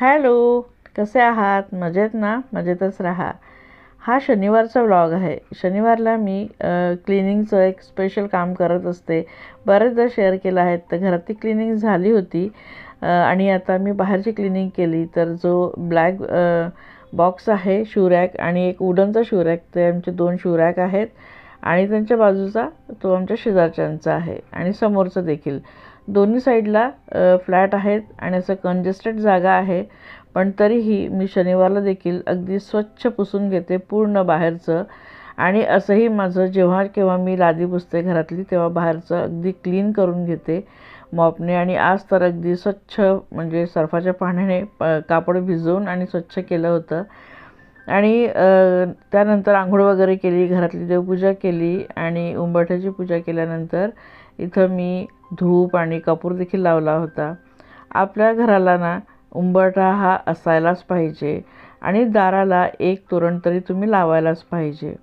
Hello, कसे आहात? मजेत ना? मजेतच राहा. हा शनिवारचा व्लॉग आहे. शनिवारला मी क्लिनिंगचं एक स्पेशल काम करत असते. बरेचदा शेअर केलं आहे. तर घरातली क्लिनिंग झाली होती आणि आता मी बाहेरची क्लिनिंग केली. तर जो ब्लॅक बॉक्स आहे शू रॅक आणि एक वुडनचा शू रॅक, ते आमचे 2 शू रॅक आहेत आणि त्यांच्या बाजूचा तो आमच्या शेजारच्यांचा आहे आणि समोरचं देखील. दोन्ही साईडला फ्लॅट आहेत आणि असं कंजेस्टेड जागा आहे. पण तरीही मी शनिवारला देखील अगदी स्वच्छ पुसून घेते पूर्ण बाहेरचं. आणि असंही माझं जेव्हा केव्हा मी लादी पुसते घरातली तेव्हा बाहेरचं अगदी क्लीन करून घेते मॉपने. आणि आज तर अगदी स्वच्छ म्हणजे सर्फाच्या पाण्याने कापड भिजवून आणि स्वच्छ केलं होतं. आणि त्यानंतर आंघोळ वगैरे केली, घरातली देवपूजा केली आणि उंबरठ्याची पूजा केल्यानंतर इथं मी धूप आणि कपूर देखील लावला होता. आपल्या घराला ना उंबरठा हा असायलाच पाहिजे आणि दाराला एक तोरण तरी तुम्ही लावायलाच पाहिजे.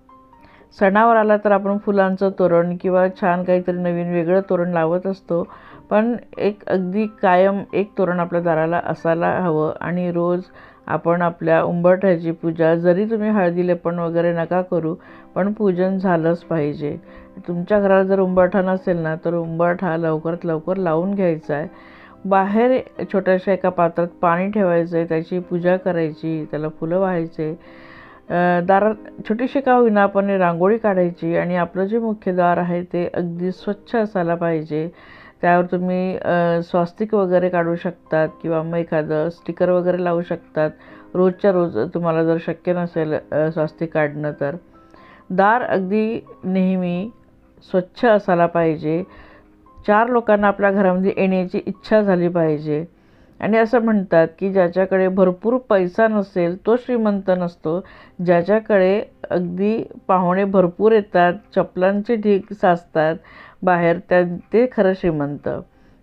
सणावर आला तर आपण फुलांचं तोरण किंवा छान काहीतरी नवीन वेगळं तोरण लावत असतो. पण एक अगदी कायम एक तोरण आपल्या दाराला असायला हवं. आणि रोज आपण आपल्या उंबरठ्याची पूजा, जरी तुम्ही हळदी लेपण वगैरे नका करू, पण पूजन झालंच पाहिजे. तुमच्या घराला जर उंबरठा नसेल ना तर उंबरठा लवकरात लवकर लावून घ्यायचा आहे. बाहेर छोट्याशा एका पात्रात पाणी ठेवायचं आहे, त्याची पूजा करायची, त्याला फुलं वाहायचे. दारात छोटीशी का होईना आपण रांगोळी काढायची आणि आपलं जे मुख्य दार आहे ते अगदी स्वच्छ असायला पाहिजे. त्यावर तुम्ही स्वास्तिक वगैरे काढू शकतात किंवा मग एखादं स्टिकर वगैरे लावू शकतात. रोजच्या रोज तुम्हाला जर शक्य नसेल स्वास्तिक काढणं तर दार अगदी नेहमी स्वच्छ असायला पाहिजे. 4 लोकांना आपल्या घरामध्ये येण्याची इच्छा झाली पाहिजे. आणि असं म्हणतात की ज्याच्याकडे भरपूर पैसा नसेल तो श्रीमंत नसतो. ज्याच्याकडे अगदी पाहुणे भरपूर येतात, चपलांचे ढीग साचतात बाहेर, ते खरं श्रीमंत.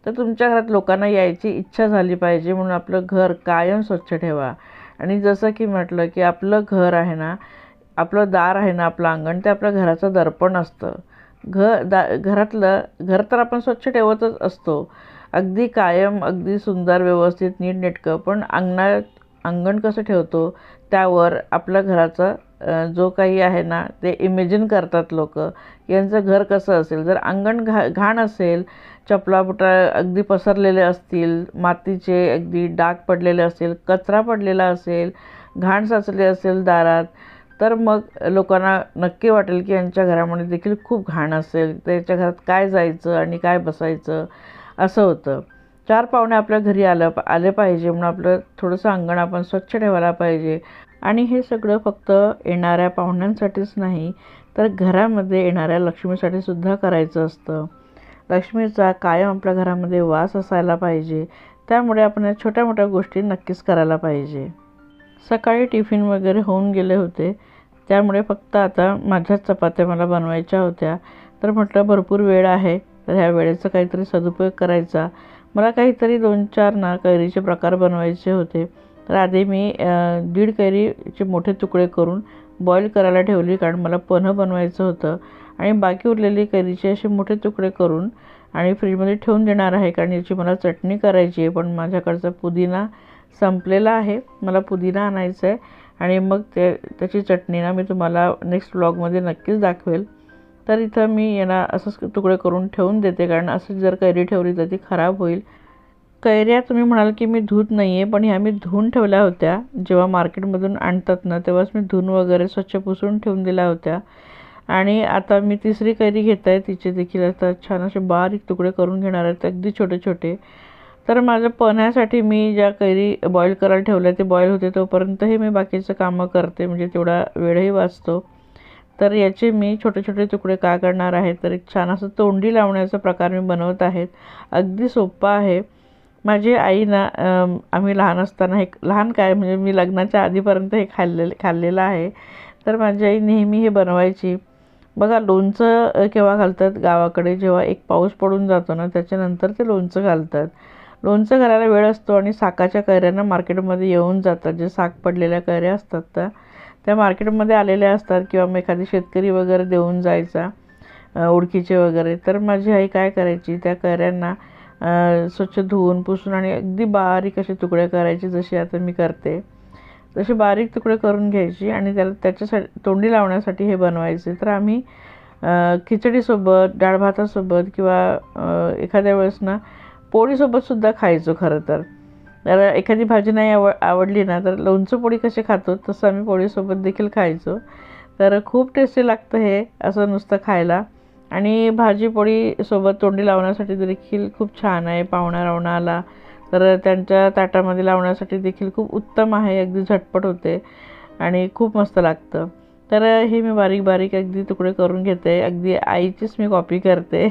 तर तुमच्या घरात लोकांना यायची इच्छा झाली पाहिजे म्हणून आपलं घर कायम स्वच्छ ठेवा. आणि जसं की म्हटलं की आपलं घर आहे ना, आपलं दार आहे ना, आपलं अंगण, ते आपल्या घराचं दर्पण असतं. घरातलं घर तर आपण स्वच्छ ठेवतच असतो अगदी कायम, अगदी सुंदर, व्यवस्थित, नीटनेटकं. पण अंगण कसं ठेवतो त्यावर आपल्या घराचा जो काही आहे ना ते इमेजिन करतात लोक, यांचं घर कसं असेल. जर अंगण घाण असेल, चपलाबुटा अगदी पसरलेले असतील, मातीचे अगदी डाग पडलेले असेल, कचरा पडलेला असेल, घाण साचले असेल दारात, तर मग लोकांना नक्की वाटेल की यांच्या घरामध्ये देखील खूप घाण असेल, त्याच्या घरात काय जायचं आणि काय बसायचं, असं होतं. 4 पाहुणे आपल्या घरी आले पाहिजे म्हणून आपलं थोडंसं अंगण आपण स्वच्छ ठेवायला पाहिजे. आणि हे सगळं फक्त येणाऱ्या पाहुण्यांसाठीच नाही तर घरामध्ये येणाऱ्या लक्ष्मीसाठी सुद्धा करायचं असतं. लक्ष्मीचा कायम आपल्या घरामध्ये वास असायला पाहिजे. त्यामुळे आपण या छोट्या मोठ्या गोष्टी नक्कीच करायला पाहिजे. सकाळी टिफिन वगैरे होऊन गेले होते, त्यामुळे फक्त आता माझ्याच चपात्या मला बनवायच्या होत्या. तर म्हटलं भरपूर वेळ आहे तर ह्या वेळेचा काहीतरी सदुपयोग करायचा. मला काहीतरी 2-4 ना कैरीचे प्रकार बनवायचे होते. तर आधी मी 1.5 कैरीचे मोठे तुकडे करून बॉईल करायला ठेवली, कारण मला पन्हं बनवायचं होतं. आणि बाकी उरलेली कैरीचे असे मोठे तुकडे करून आणि फ्रीजमध्ये ठेवून देणार आहे, कारण याची मला चटणी करायची आहे. पण माझ्याकडचा पुदिना संपलेला आहे, मला पुदिना आणायचा आहे. आणि मग त्याची चटणी ना मी तुम्हाला नेक्स्ट व्लॉगमध्ये नक्कीच दाखवेल. तर इथं मी यांना असंच तुकडे करून ठेवून देते, कारण असं जर कैरी ठेवली तर ती खराब होईल. कैऱ्या तुम्ही म्हणाल की मी धूत नाही आहे, पण ह्या मी धुवून ठेवल्या होत्या. जेव्हा मार्केटमधून आणतात ना तेव्हाच मी धुवून वगैरे स्वच्छ पुसून ठेवून दिल्या होत्या. आणि आता मी 3री कैरी घेत आहे, तिचे देखील आता छान असे बारीक तुकडे करून घेणार आहेत, अगदी छोटे छोटे. तर माझ्या पन्ह्यासाठी मी ज्या कैरी बॉईल करायला ठेवल्या ते बॉईल होते तोपर्यंतही मी बाकीचं कामं करते, म्हणजे तेवढा वेळही वाचतो. तर याचे मी छोटे छोटे तुकडे काय करणार आहे, तर एक छान असं तोंडी लावण्याचा प्रकार मी बनवत आहे. अगदी सोपा आहे. माझी आई ना आम्ही लहान असताना लहान काय म्हणजे मी लग्नाच्या आधीपर्यंत हे खाल्लेलं आहे. तर माझी आई नेहमी हे बनवायची. बघा, लोणचं केव्हा घालतात गावाकडे, जेव्हा एक पाऊस पडून जातो ना त्याच्यानंतर ते लोणचं घालतात. लोणचं घालायला वेळ असतो आणि साकाच्या कैऱ्यांना मार्केटमध्ये येऊन जातात. जे साक पडलेल्या कैऱ्या असतात त्या मार्केटमध्ये आलेल्या असतात किंवा मग एखादी शेतकरी वगैरे देऊन जायचा ओळखीचे वगैरे. तर माझी आई काय करायची, त्या कैऱ्यांना स्वच्छ धुवून पुसून आणि अगदी बारीक असे तुकडे करायचे, जसे आता मी करते तसे बारीक तुकडे करून घ्यायची आणि त्याच्यासाठी तोंडी लावण्यासाठी हे बनवायचे. तर आम्ही खिचडीसोबत, डाळ भातासोबत किंवा एखाद्या वेळेस ना पोळीसोबतसुद्धा खायचो. खरं तर एखादी भाजी नाही आवडली ना तर लोणचं पोळी कसे खातो तसं आम्ही पोळीसोबत देखील खायचो. तर खूप टेस्टी लागतं हे असं नुसतं खायला. आणि भाजी पोळीसोबत तोंडी लावण्यासाठी देखील खूप छान आहे. पाहुणा रावणा आला तर त्यांच्या ताटामध्ये लावण्यासाठी देखील खूप उत्तम आहे. अगदी झटपट होते आणि खूप मस्त लागतं. तर हे मी बारीक बारीक अगदी तुकडे करून घेते. अगदी आईचीच मी कॉपी करते.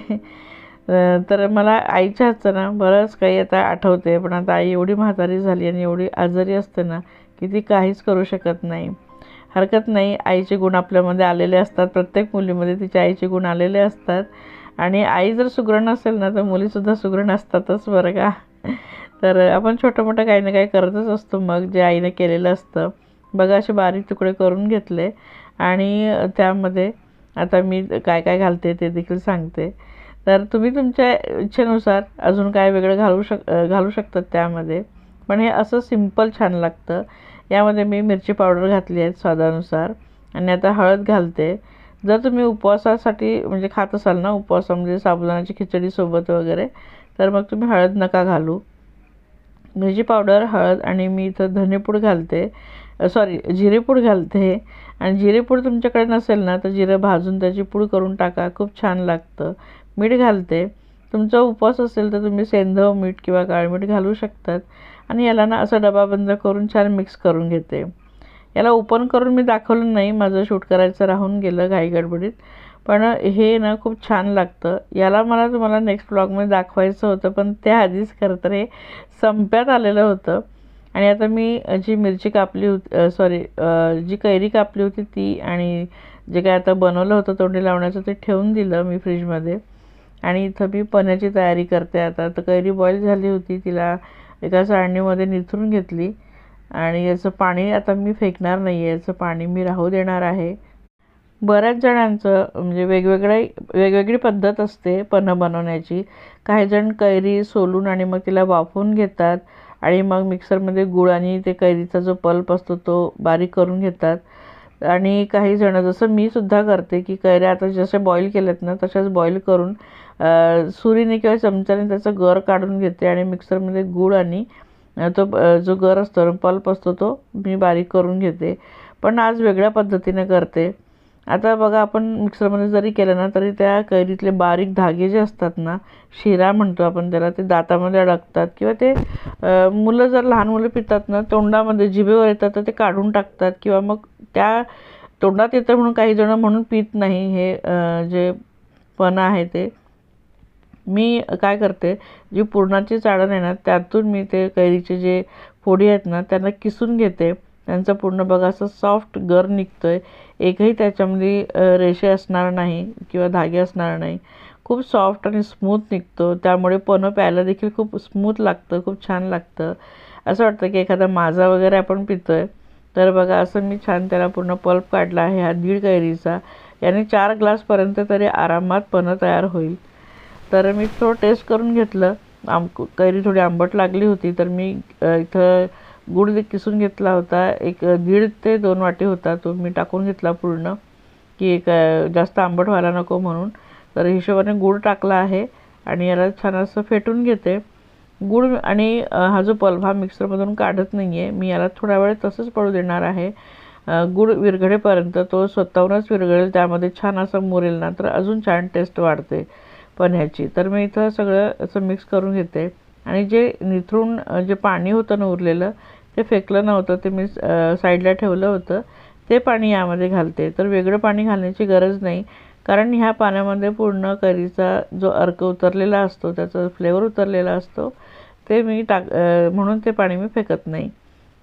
तर मला आईच्या हातचं ना बरंच काही आता आठवते, पण आता आई एवढी म्हातारी झाली आणि एवढी आजारी असते ना की ती काहीच करू शकत नाही. हरकत नाही, आईचे गुण आपल्यामध्ये आलेले असतात. प्रत्येक मुलीमध्ये तिच्या आईचे गुण आलेले असतात. आणि आई जर सुगरण असेल ना तर मुलीसुद्धा सुगरण असतातच बरं का. तर आपण छोटं मोठं काही ना काही करतच असतो मग जे आईने केलेलं असतं. बघा असे बारीक तुकडे करून घेतले आणि त्यामध्ये आता मी काय काय घालते ते देखील सांगते. तर तुम्ही तुमच्या इच्छेनुसार अजून काय वेगळं घालू शकतात त्यामध्ये, पण हे असं सिंपल छान लागतं. यामध्ये मी मिरची पावडर घातली आहे स्वादानुसार आणि आता हळद घालते. जर तुम्ही उपवासासाठी म्हणजे खात असाल ना उपवासामध्ये साबुदाण्याची खिचडीसोबत वगैरे, तर मग तुम्ही हळद नका घालू. मिरची पावडर, हळद आणि मी इथं धनेपूड घालते, जिरेपूड घालते. आणि जिरेपूड तुमच्याकडे नसेल ना तर जिरं भाजून त्याची पूड करून टाका, खूप छान लागतं. मीठ घालते. तुमचा उपवास असेल तर तुम्ही सेंधव मीठ किंवा काळं मीठ घालू शकतात. आणि याला ना असं डबा बंद करून छान मिक्स करून घेते. याला ओपन करून मी दाखवलं नाही, माझं शूट करायचं राहून गेलं घाई गडबडीत. पण हे ना खूप छान लागतं. याला मला तुम्हाला नेक्स्ट व्लॉगमध्ये दाखवायचं होतं, पण त्याआधीच खरं तर हे संप्यात आलेलं होतं. आणि आता मी जी मिरची कापली होती जी कैरी कापली होती ती आणि जे काय आता बनवलं होतं तोंडी लावण्याचं ते ठेवून दिलं मी फ्रीजमध्ये. आणि इथं मी पण्याची तयारी करते आता. तर कैरी बॉईल झाली होती, तिला एका चाळणीमध्ये निथरून घेतली आणि याचं पाणी आता मी फेकणार नाही आहे, याचं पाणी मी राहू देणार आहे. बऱ्याच जणांचं म्हणजे वेगवेगळी पद्धत असते पन्हं बनवण्याची. काही जण कैरी सोलून आणि मग तिला वाफवून घेतात आणि मग मिक्सरमध्ये गूळ आणि ते कैरीचा जो पल्प असतो तो बारीक करून घेतात. आणि काही जण जसं मी सुद्धा करते की कैऱ्या आता जसे बॉईल केल्यात ना तशाच बॉईल करून सुरीने किंवा चमच्याने त्याचं गर काढून घेते आणि मिक्सरमध्ये गूळ आणि तो जो गर असतो पल्प असतो तो मी बारीक करून घेते. पण आज वेगळ्या पद्धतीने करते. आता बघा आपण मिक्सरमध्ये जरी केलं ना तरी त्या कैरीतले बारीक धागे जे असतात ना, शिरा म्हणतो आपण त्याला, ते दातामध्ये अडकतात किंवा ते मुलं जर लहान मुलं पितात ना तोंडामध्ये जिभेवर येतात तर ते काढून टाकतात किंवा मग त्या तोंडात येतं म्हणून काही जण म्हणून पित नाही. हे जे पन्हं आहे ते मी काय करते, जी पुरणाची चाळण आहे ना त्यातून मी ते कैरीचे जे फोडी आहेत ना त्यांना किसून घेते. त्यांचं पूर्ण बघा असं सॉफ्ट गर निघतो आहे. एकही त्याच्यामध्ये रेषे असणार नाही किंवा धागे असणार नाही. खूप सॉफ्ट आणि स्मूथ निघतो. त्यामुळे पन्हं प्यायला देखील खूप स्मूथ लागतं, खूप छान लागतं. असं वाटतं की एखादा माझा वगैरे आपण पितो आहे. तर बघा असं मी छान त्याला पूर्ण पल्प काढला आहे हा दीड कैरीचा. याने 4 ग्लासपर्यंत तरी आरामात पन्हं तयार होईल. तर मी थोडं टेस्ट करून घेतलं. कैरी थोडी आंबट लागली होती तर मी इथं गूळ किसून घेतला होता. 1.5 ते 2 वाटी होता, तो मी टाकून घेतला पूर्ण की जास्त आंबट व्हायला नको म्हणून. तर हिशोबाने गूळ टाकला आहे आणि याला छान असं फेटून घेते. गूळ आणि हा जो पल्प हा मिक्सरमधून काढत नाही आहे मी, याला थोडा वेळ तसंच पडू देणार आहे. गूळ विरघळेपर्यंत तो स्वतःहूनच विरघळेल, त्यामध्ये छान असं मुरेल ना तर अजून छान टेस्ट वाढते पन्ह्याची. तर मी इथं सगळं असं मिक्स करून घेते आणि जे निथरून जे पाणी होतं ना उरलेलं ते फेकलं नव्हतं, ते मी साईडला ठेवलं होतं, ते पाणी यामध्ये घालते. तर वेगळं पाणी घालण्याची गरज नाही, कारण ह्या पाण्यामध्ये पूर्ण कैरीचा जो अर्क उतरलेला असतो, त्याचा फ्लेवर उतरलेला असतो, ते मी म्हणून ते पाणी मी फेकत नाही.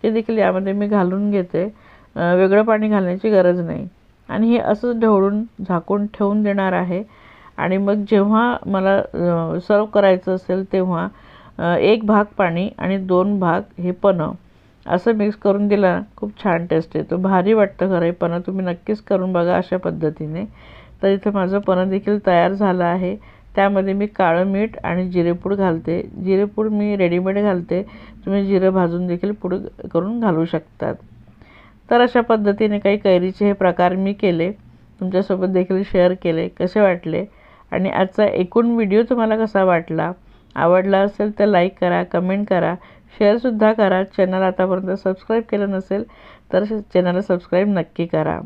ते देखील यामध्ये मी घालून घेते. वेगळं पाणी घालण्याची गरज नाही. आणि हे असंच ढवळून झाकून ठेवून देणार आहे. आणि मग जेव्हा मला सर्व करायचं असेल तेव्हा 1 भाग पाणी आणि 2 भाग हे पन्हं असं मिक्स करून दिला ना खूप छान टेस्ट येतो, भारी वाटतं खरं. हे पन्हं तुम्ही नक्कीच करून बघा अशा पद्धतीने. तर इथं माझं पन्हं देखील तयार झालं आहे. त्यामध्ये मी काळं मीठ आणि जिरेपूड घालते. जिरेपूड मी रेडीमेड घालते, तुम्ही जिरं भाजून देखील पूड करून घालू शकतात. तर अशा पद्धतीने काही कैरीचे हे प्रकार मी केले, तुमच्यासोबत देखील शेअर केले. कसे वाटले आणि आजचा एकूण व्हिडिओ तुम्हाला कसा वाटला? आवडला असेल तर लाईक करा, कमेंट करा, शेअरसुद्धा करा. चॅनल आतापर्यंत सबस्क्राईब केलं नसेल तर चॅनलला सबस्क्राईब नक्की करा.